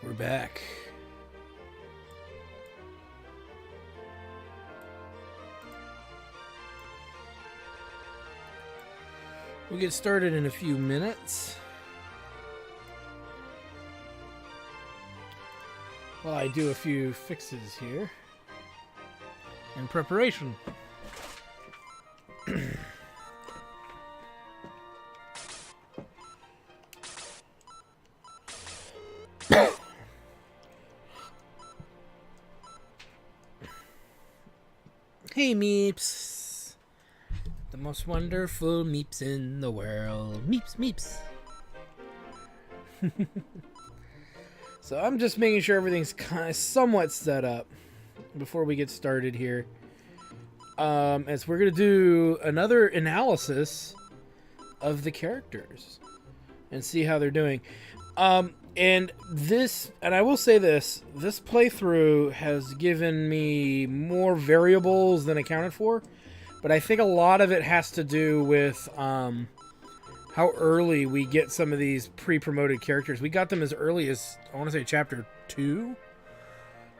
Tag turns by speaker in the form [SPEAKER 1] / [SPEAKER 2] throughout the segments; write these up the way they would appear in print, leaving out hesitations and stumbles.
[SPEAKER 1] We're back. We'll get started in a few minutes. While I do a few fixes here in preparation. Hey, Meeps. The most wonderful Meeps in the world. Meeps, Meeps. So I'm just making sure everything's kind of somewhat set up before we get started here. As we're going to do another analysis of the characters and see how they're doing. And I will say this playthrough has given me more variables than accounted for, but I think a lot of it has to do with how early we get some of these pre-promoted characters. We got them as early as, I want to say, chapter 2,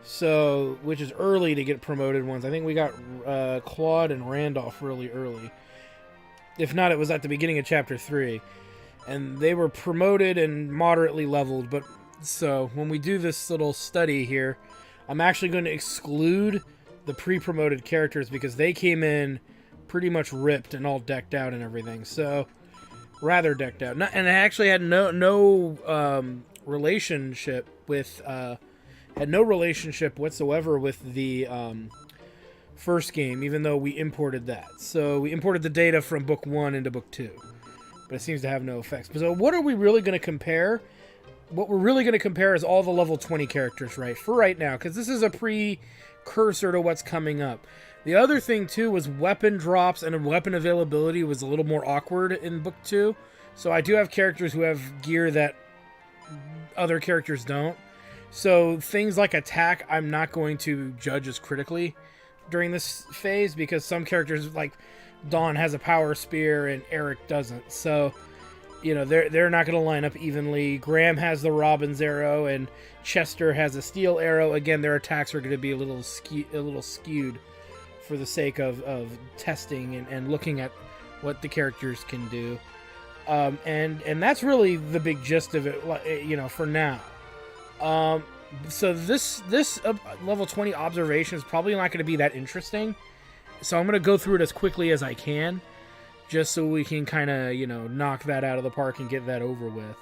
[SPEAKER 1] so which is early to get promoted ones. I think we got Claude and Randolph really early. If not, it was at the beginning of chapter 3. And they were promoted and moderately leveled, but so when we do this little study here, I'm actually going to exclude the pre-promoted characters because they came in pretty much ripped and all decked out and everything. So, rather decked out. And I actually had no relationship with, had no relationship whatsoever with the first game, even though we imported that. So we imported the data from book 1 into book 2. But it seems to have no effects. So what are we really going to compare? What we're really going to compare is all the level 20 characters, right? For right now, because this is a precursor to what's coming up. The other thing, too, was weapon drops and weapon availability was a little more awkward in book 2. So I do have characters who have gear that other characters don't. So things like attack, I'm not going to judge as critically during this phase because some characters, like Dawn, has a power spear and Eric doesn't. So, you know, they're not going to line up evenly. Graham has the Robin's arrow and Chester has a steel arrow. Again, their attacks are going to be a little skewed for the sake of testing and looking at what the characters can do. And that's really the big gist of it, you know, for now. So this level 20 observation is probably not going to be that interesting. So I'm going to go through it as quickly as I can, just so we can kind of, you know, knock that out of the park and get that over with.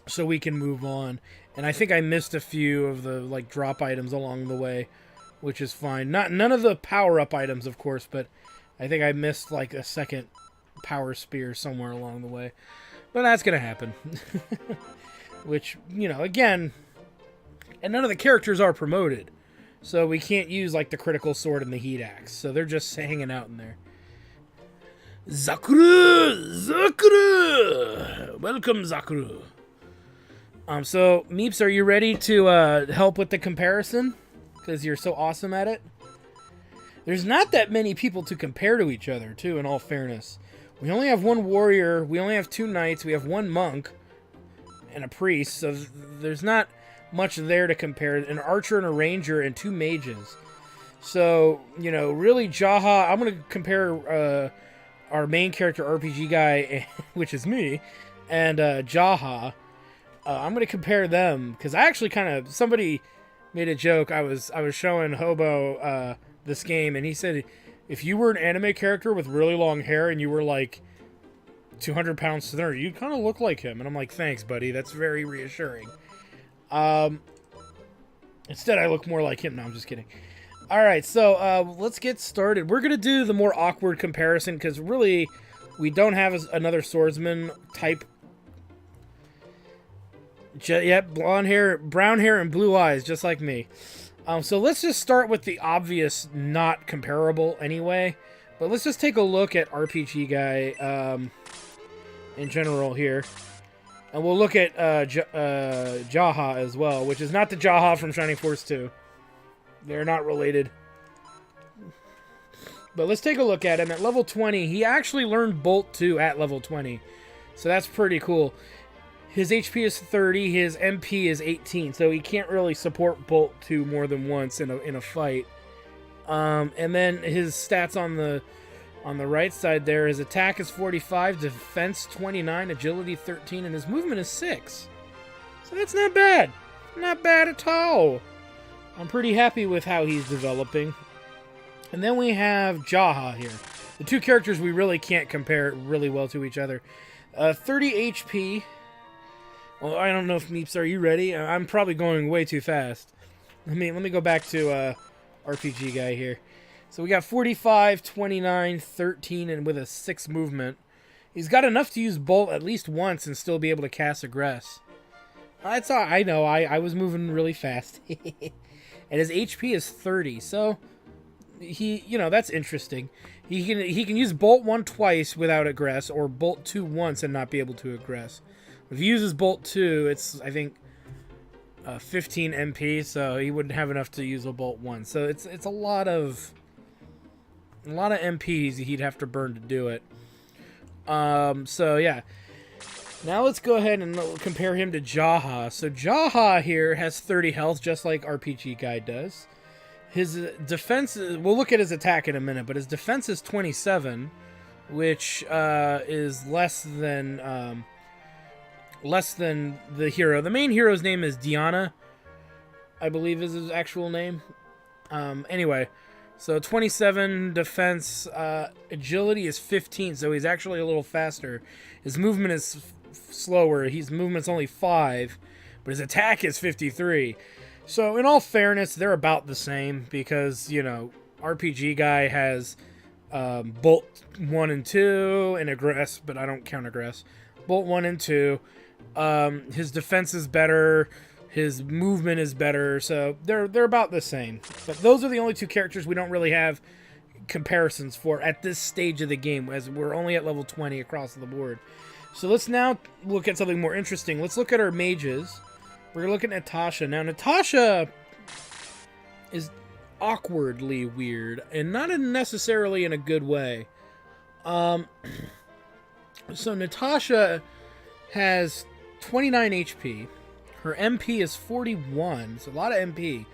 [SPEAKER 1] So we can move on. And I think I missed a few of the, like, drop items along the way, which is fine. None of the power-up items, of course, but I think I missed, like, a second power spear somewhere along the way. But that's going to happen. Which, you know, again, and none of the characters are promoted. So we can't use, like, the critical sword and the heat axe. So they're just hanging out in there. Zakuru! Welcome, Zakuru. So, Meeps, are you ready to help with the comparison? Because you're so awesome at it. There's not that many people to compare to each other, too, in all fairness. We only have one warrior. We only have 2 knights. We have 1 monk and a priest. So there's not much there to compare. An archer and a ranger and 2 mages. So, you know, really Jaha, I'm going to compare our main character RPG guy, which is me, and Jaha. I'm going to compare them because I actually somebody made a joke. I was showing Hobo this game, and he said if you were an anime character with really long hair and you were like 200 pounds thinner, you kind of look like him. And I'm like, thanks, buddy. That's very reassuring. Instead, I look more like him. No, I'm just kidding. All right, so let's get started. We're going to do the more awkward comparison because really we don't have another swordsman type. Yep, blonde hair, brown hair, and blue eyes, just like me. So let's just start with the obvious not comparable anyway. But let's just take a look at RPG guy in general here. And we'll look at Jaha as well, which is not the Jaha from Shining Force 2. They're not related. But let's take a look at him. At level 20, he actually learned Bolt 2 at level 20. So that's pretty cool. His HP is 30, his MP is 18, so he can't really support Bolt 2 more than once in a fight. And then his stats on the right side there, his attack is 45, defense 29, agility 13, and his movement is 6. So that's not bad. Not bad at all. I'm pretty happy with how he's developing. And then we have Jaha here. The two characters we really can't compare really well to each other. 30 HP. Well, I don't know if Meeps, are you ready? I'm probably going way too fast. Let me go back to RPG guy here. So we got 45, 29, 13, and with a 6 movement. He's got enough to use Bolt at least once and still be able to cast Aggress. That's all. I know, I was moving really fast. And his HP is 30, so that's interesting. He can use Bolt 1 twice without Aggress, or Bolt 2 once and not be able to Aggress. If he uses Bolt 2, it's, I think, 15 MP, so he wouldn't have enough to use a Bolt 1. So it's a lot of MPs he'd have to burn to do it. So yeah. Now let's go ahead and compare him to Jaha. So Jaha here has 30 health, just like RPG Guy does. His defense, we'll look at his attack in a minute, but his defense is 27, which is less than the hero. The main hero's name is Deanna, I believe is his actual name. Anyway, so 27 defense, agility is 15, so he's actually a little faster. His movement is slower. His movement's only 5, but his attack is 53. So in all fairness, they're about the same because, RPG Guy has Bolt 1 and 2 and Aggress, but I don't count Aggress. Bolt 1 and 2. His defense is better. His movement is better. So they're about the same. But those are the only two characters we don't really have comparisons for at this stage of the game, as we're only at level 20 across the board. So let's now look at something more interesting. Let's look at our mages. We're going to look at Natasha. Now, Natasha is awkwardly weird, and not necessarily in a good way. So Natasha has 29 HP. Her MP is 41. It's a lot of MP.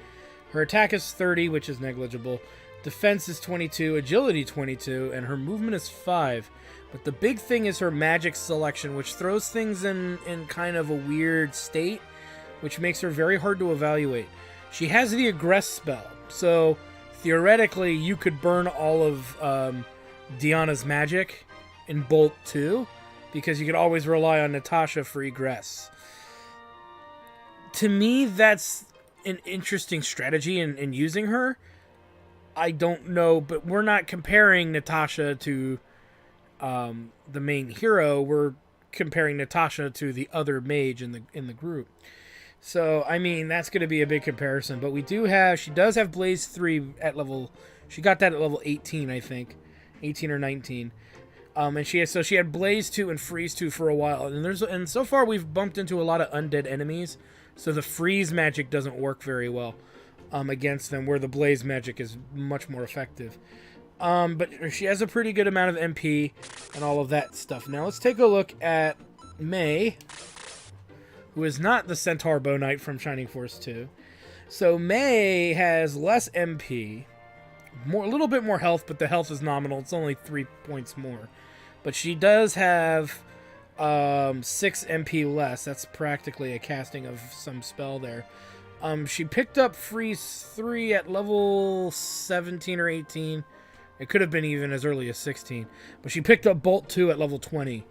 [SPEAKER 1] Her attack is 30, which is negligible. Defense is 22. Agility 22. And her movement is 5. But the big thing is her magic selection, which throws things in kind of a weird state, which makes her very hard to evaluate. She has the Aggress spell. So theoretically, you could burn all of Deanna's magic in Bolt 2, because you could always rely on Natasha for Egress. To me, that's an interesting strategy in using her. I don't know, but we're not comparing Natasha to the main hero. We're comparing Natasha to the other mage in the group. So, I mean, that's going to be a big comparison. But she does have Blaze 3 at level, she got that at level 18, I think. 18 or 19. And she had Blaze 2 and Freeze 2 for a while. And so far we've bumped into a lot of undead enemies. So the freeze magic doesn't work very well against them, where the blaze magic is much more effective. But she has a pretty good amount of MP and all of that stuff. Now let's take a look at May, who is not the Centaur Bow Knight from Shining Force 2. So May has less MP, a little bit more health, but the health is nominal. It's only 3 points more. But she does have 6 MP less. That's practically a casting of some spell there. She picked up Freeze 3 at level 17 or 18. It could have been even as early as 16. But she picked up Bolt 2 at level 20.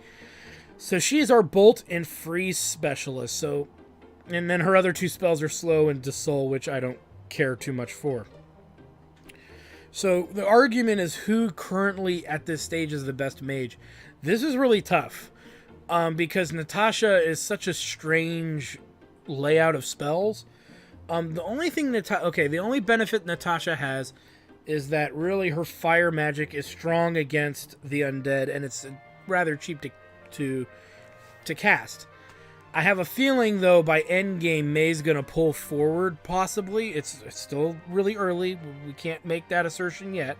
[SPEAKER 1] So she's our Bolt and Freeze specialist. And then her other 2 spells are Slow and Dissolve, which I don't care too much for. So the argument is who currently at this stage is the best mage. This is really tough. Because Natasha is such a strange layout of spells. The only benefit Natasha has is that really her fire magic is strong against the undead, and it's rather cheap to cast. I have a feeling, though, by endgame, May's going to pull forward, possibly. It's still really early. We can't make that assertion yet,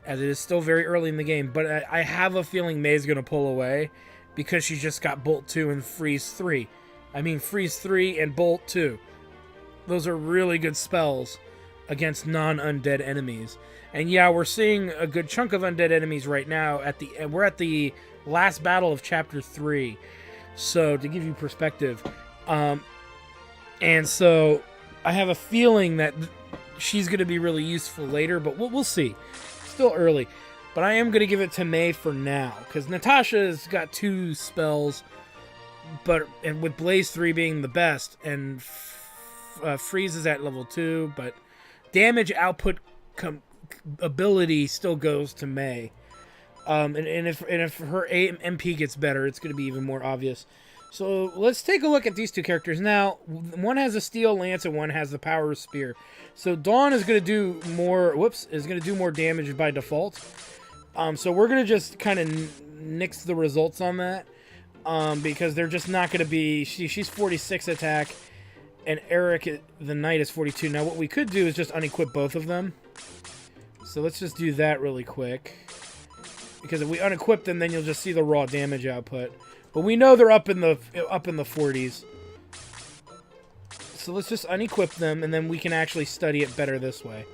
[SPEAKER 1] as it is still very early in the game. But I have a feeling May's going to pull away, because she just got Bolt 2 and Freeze 3. I mean, Freeze 3 and Bolt 2. Those are really good spells against non-undead enemies. And yeah, we're seeing a good chunk of undead enemies right now. We're at the last battle of Chapter 3. So, to give you perspective. And so, I have a feeling that she's going to be really useful later, but we'll see. Still early. But I am going to give it to May for now, because Natasha's got 2 spells, and with Blaze 3 being the best, and Freeze is at level 2, but damage output ability still goes to May. And if her MP gets better, it's going to be even more obvious. So let's take a look at these 2 characters. Now, one has a steel lance and one has the power spear. So Dawn is going to do more. Is going to do more damage by default. So we're going to just kind of nix the results on that, because they're just not going to be. She's 46 attack, and Eric the Knight is 42. Now what we could do is just unequip both of them. So let's just do that really quick, because if we unequip them, then you'll just see the raw damage output. But we know they're up in the 40s. So let's just unequip them, and then we can actually study it better this way.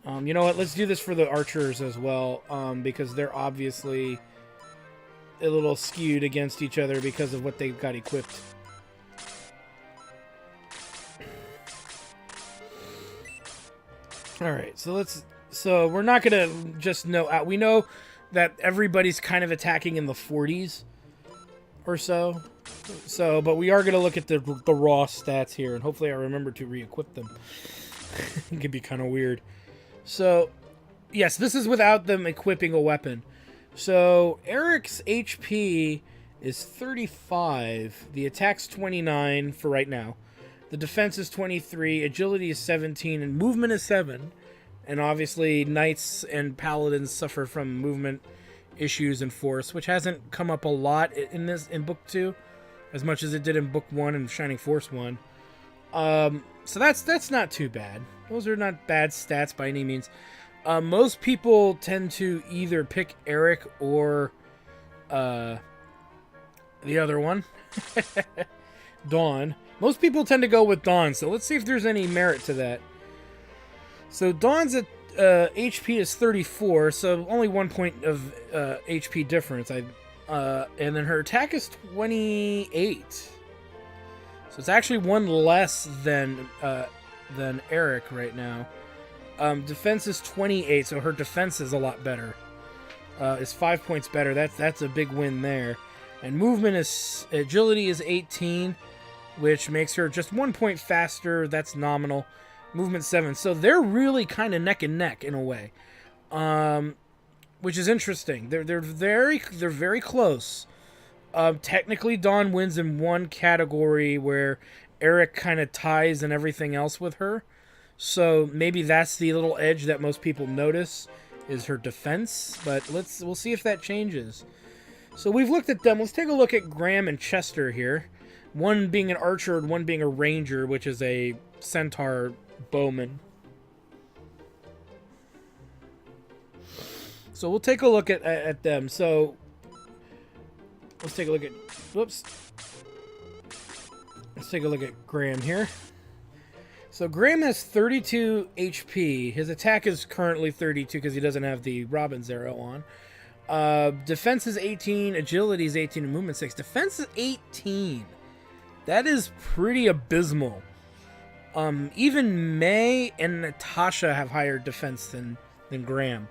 [SPEAKER 1] You know what? Let's do this for the archers as well, because they're obviously a little skewed against each other because of what they've got equipped. All right, so we're not gonna just know. We know that everybody's kind of attacking in the 40s or so. But we are gonna look at the raw stats here, and hopefully I remember to re-equip them. It could be kind of weird. So, yes, this is without them equipping a weapon. So Eric's HP is 35. The attack's 29 for right now. The defense is 23. Agility is 17, and movement is 7. And obviously, knights and paladins suffer from movement issues and force, which hasn't come up a lot in book 2, as much as it did in book 1 and Shining Force 1. So that's not too bad. Those are not bad stats by any means. Most people tend to either pick Eric or the other one, Dawn. Most people tend to go with Dawn, so let's see if there's any merit to that. So Dawn's HP is 34, so only 1 point of HP difference. And then her attack is 28. So it's actually 1 less than Eric right now. Defense is 28, so her defense is a lot better. It's 5 points better. That's a big win there. And agility is 18, which makes her just 1 point faster. That's nominal. Movement 7. So they're really kind of neck and neck in a way, which is interesting. They're very close. Technically, Dawn wins in one category where Eric kind of ties and everything else with her. So maybe that's the little edge that most people notice is her defense. But we'll see if that changes. So we've looked at them. Let's take a look at Graham and Chester here. One being an archer and one being a ranger, which is a centaur bowman. So we'll take a look at them. So let's take a look at... Whoops. Let's take a look at Graham here. So Graham has 32 HP. His attack is currently 32 because he doesn't have the Robin's arrow on. Defense is 18. Agility is 18. And movement 6. Defense is 18. That is pretty abysmal. Even May and Natasha have higher defense than Graham,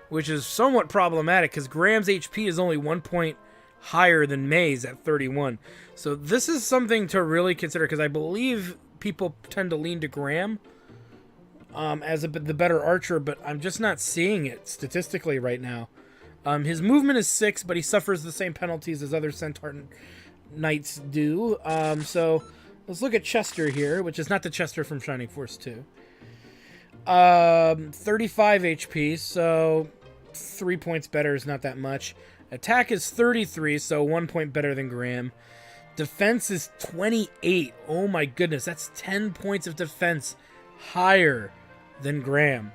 [SPEAKER 1] which is somewhat problematic because Graham's HP is only 1 point higher than May's at 31. So this is something to really consider because I believe people tend to lean to Graham as the better archer, but I'm just not seeing it statistically right now. His movement is 6, but he suffers the same penalties as other Centaur Knights do. So let's look at Chester here, which is not the Chester from Shining Force 2. 35 HP, so 3 points better is not that much. Attack is 33, so 1 point better than Graham. Defense is 28. Oh my goodness, that's 10 points of defense higher than Graham.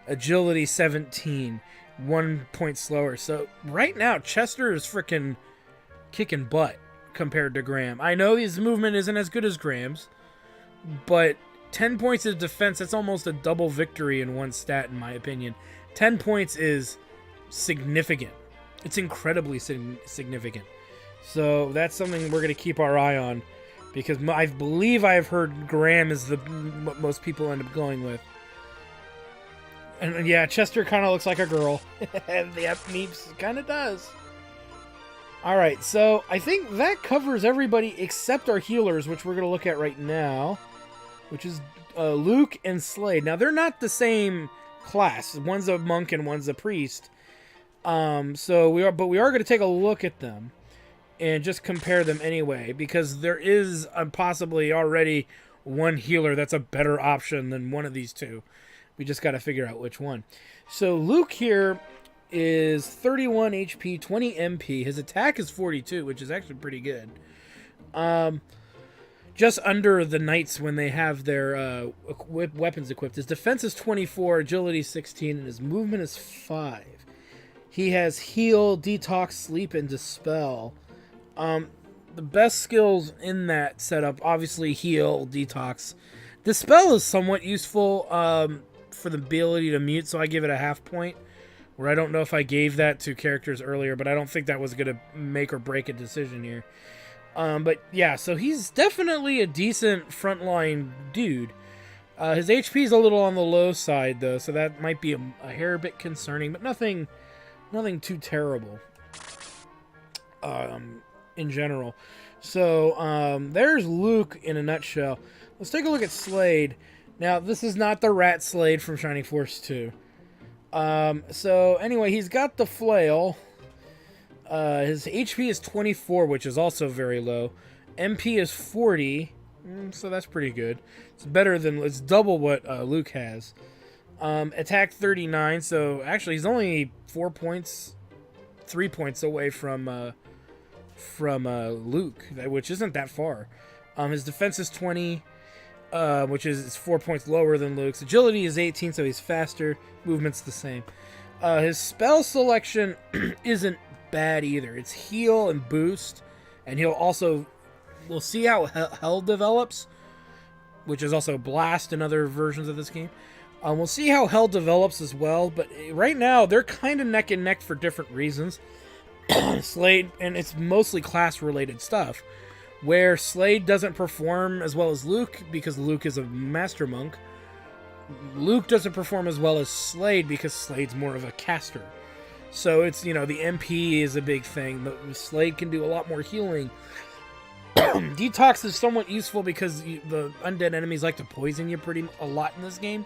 [SPEAKER 1] Agility 17. 1 point slower. So right now, Chester is freaking kicking butt compared to Graham. I know his movement isn't as good as Graham's, but 10 points of defense, that's almost a double victory in one stat, in my opinion. 10 points is significant. It's incredibly significant. So that's something we're going to keep our eye on, because I believe I've heard Graham is what most people end up going with. And yeah, Chester kind of looks like a girl. And the Meeps kind of does. Alright, so I think that covers everybody except our healers, which we're going to look at right now, which is Luke and Slade. Now, they're not the same class. One's a monk and one's a priest. But we are going to take a look at them and just compare them anyway, because there is possibly already one healer that's a better option than one of these two. We just got to figure out which one. So Luke here is 31 HP, 20 MP. His attack is 42, which is actually pretty good. Just under the knights when they have their weapons equipped. His defense is 24, agility 16, and his movement is 5. He has heal, detox, sleep, and dispel. The best skills in that setup, obviously heal, detox. Dispel is somewhat useful for the ability to mute, so I give it a half point. Where I don't know if I gave that to characters earlier, but I don't think that was going to make or break a decision here. But yeah, so he's definitely a decent frontline dude. His HP is a little on the low side, though, so that might be a hair bit concerning, but nothing too terrible in general. So there's Luke in a nutshell. Let's take a look at Slade. Now, this is not the rat Slade from Shining Force 2. So anyway, he's got the flail. His HP is 24, which is also very low. MP is 40, so that's pretty good. It's double what Luke has. Attack 39, so actually he's only 3 points away from Luke, which isn't that far. His defense is 20, which is 4 points lower than Luke's. Agility is 18, so he's faster. Movement's the same. His spell selection isn't bad either. It's heal and boost, and we'll see how hell develops, which is also blast in other versions of this game. We'll see how hell develops as well, but right now they're kind of neck and neck for different reasons. Slade, and it's mostly class related stuff, where Slade doesn't perform as well as Luke because Luke is a master monk. Luke doesn't perform as well as Slade because Slade's more of a caster. So it's, the MP is a big thing. The Slade can do a lot more healing. Detox is somewhat useful because the undead enemies like to poison you a lot in this game.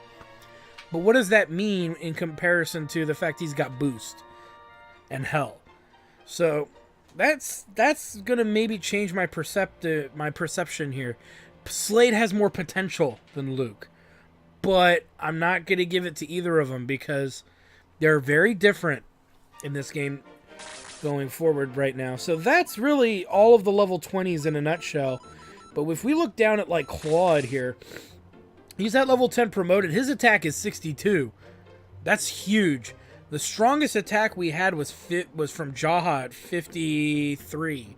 [SPEAKER 1] But what does that mean in comparison to the fact he's got boost and hell? So that's gonna maybe change my perception here. Slade has more potential than Luke, but I'm not gonna give it to either of them because they're very different in this game going forward right now. So that's really all of the level 20s in a nutshell. But if we look down at like Claude here, he's at level 10 promoted. His attack is 62. That's huge. The strongest attack we had was from Jaha at 53.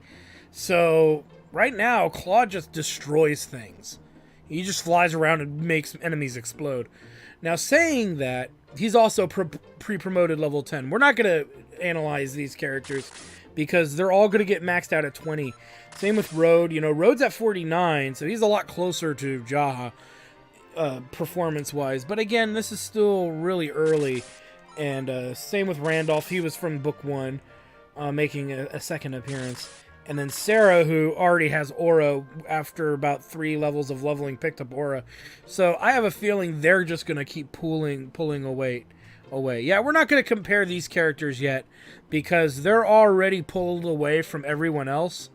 [SPEAKER 1] So right now, Claude just destroys things. He just flies around and makes enemies explode. Now, saying that, he's also pre-promoted level 10. We're not going to analyze these characters because they're all going to get maxed out at 20. Same with Road. Road's at 49, so he's a lot closer to Jaha performance-wise. But again, this is still really early. And same with Randolph. He was from Book 1, making a second appearance. And then Sarah, who already has Aura after about 3 levels of leveling, picked up Aura. So I have a feeling they're just going to keep pulling away. Yeah, we're not going to compare these characters yet because they're already pulled away from everyone else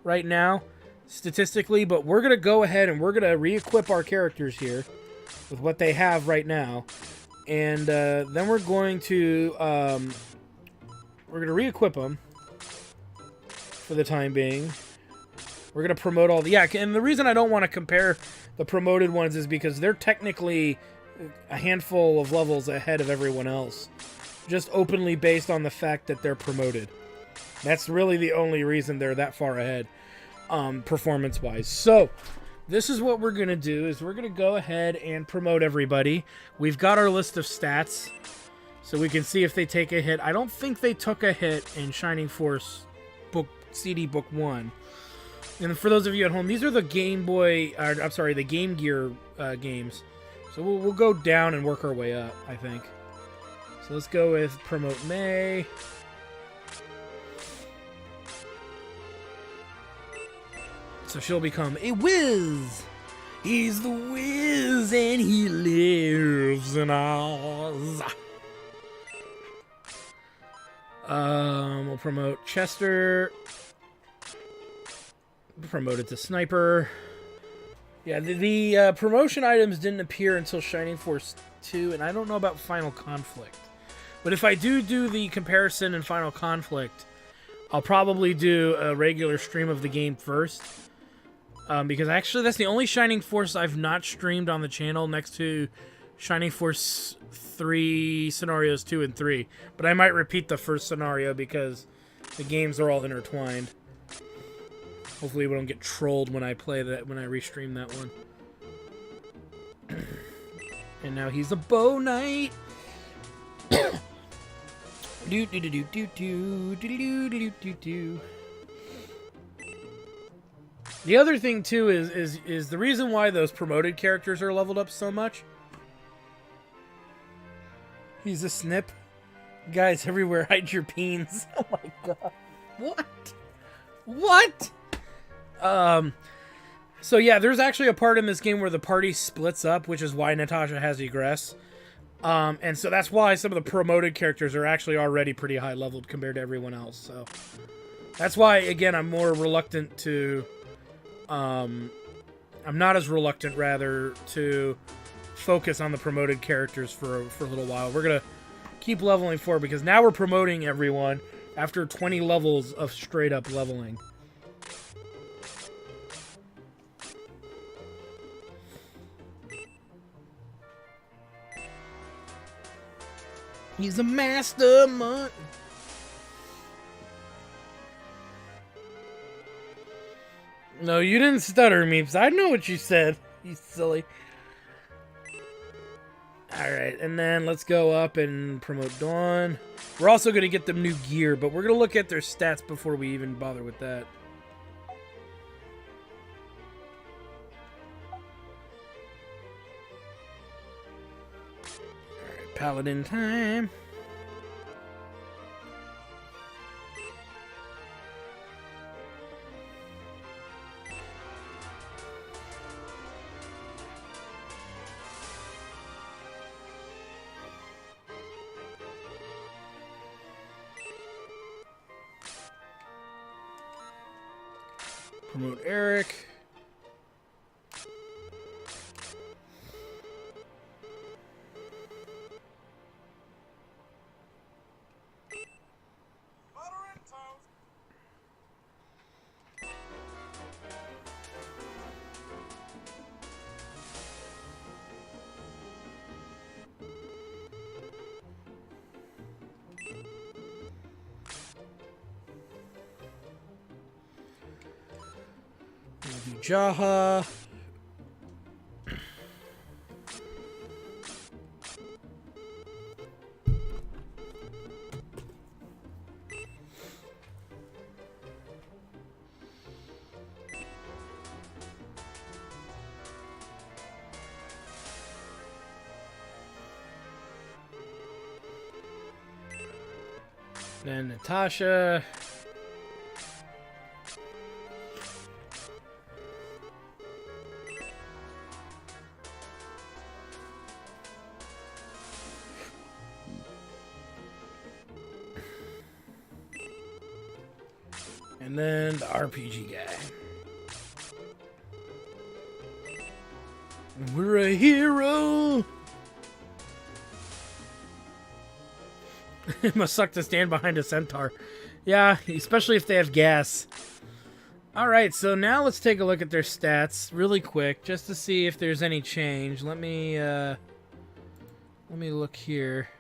[SPEAKER 1] right now, statistically. But we're going to go ahead and we're going to re-equip our characters here with what they have right now. And then we're going to re-equip them for the time being. We're going to promote all the... Yeah, and the reason I don't want to compare the promoted ones is because they're technically a handful of levels ahead of everyone else. just openly based on the fact that they're promoted. That's really the only reason they're that far ahead, performance-wise. So, this is what we're going to do, is we're going to go ahead and promote everybody. We've got our list of stats, so we can see if they take a hit. I don't think they took a hit in Shining Force CD Book 1. And for those of you at home, these are the the Game Gear games. So we'll go down and work our way up, I think. So let's go with Promote May. So she'll become a whiz. He's the whiz and he lives in Oz. We'll promote Chester. Promote it to Sniper. Yeah, the promotion items didn't appear until Shining Force 2, and I don't know about Final Conflict. But if I do the comparison in Final Conflict, I'll probably do a regular stream of the game first. Because actually that's the only Shining Force I've not streamed on the channel, next to Shining Force 3 Scenarios 2 and 3. But I might repeat the first scenario because the games are all intertwined. Hopefully we don't get trolled when I play that, when I restream that one. And now he's a bow knight. Do do do do do do do do do do. The other thing too is the reason why those promoted characters are leveled up so much. He's a snip. Guys everywhere, hide your peens. Oh my god. What? What? So yeah, there's actually a part in this game where the party splits up, which is why Natasha has egress. And so that's why some of the promoted characters are actually already pretty high leveled compared to everyone else. So that's why, again, I'm more reluctant to, I'm not as reluctant, rather, to focus on the promoted characters for a little while. We're going to keep leveling forward because now we're promoting everyone after 20 levels of straight up leveling. He's a mastermind. No, you didn't stutter, Meeps. I know what you said. You silly. Alright, and then let's go up and promote Dawn. We're also going to get them new gear, but we're going to look at their stats before we even bother with that. Alright, Paladin time. Promote Eric. Jaha. Then Natasha. And then the RPG guy. We're a hero! It must suck to stand behind a centaur. Yeah, especially if they have gas. Alright, so now let's take a look at their stats really quick, just to see if there's any change. Let me look here.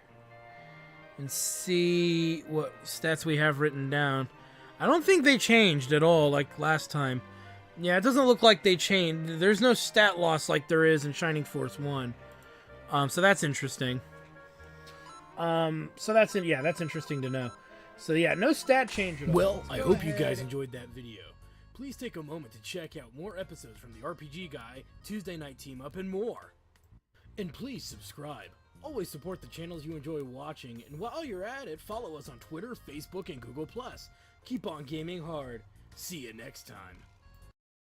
[SPEAKER 1] and see what stats we have written down. I don't think they changed at all like last time. Yeah, it doesn't look like they changed. There's no stat loss like there is in Shining Force 1. So that's interesting. That's interesting to know. So yeah, no stat change at all.
[SPEAKER 2] Well, I hope you guys enjoyed that video. Please take a moment to check out more episodes from the RPG Guy, Tuesday Night Team Up, and more. And please subscribe. Always support the channels you enjoy watching, and while you're at it, follow us on Twitter, Facebook, and Google+. Keep on gaming hard. See you next time.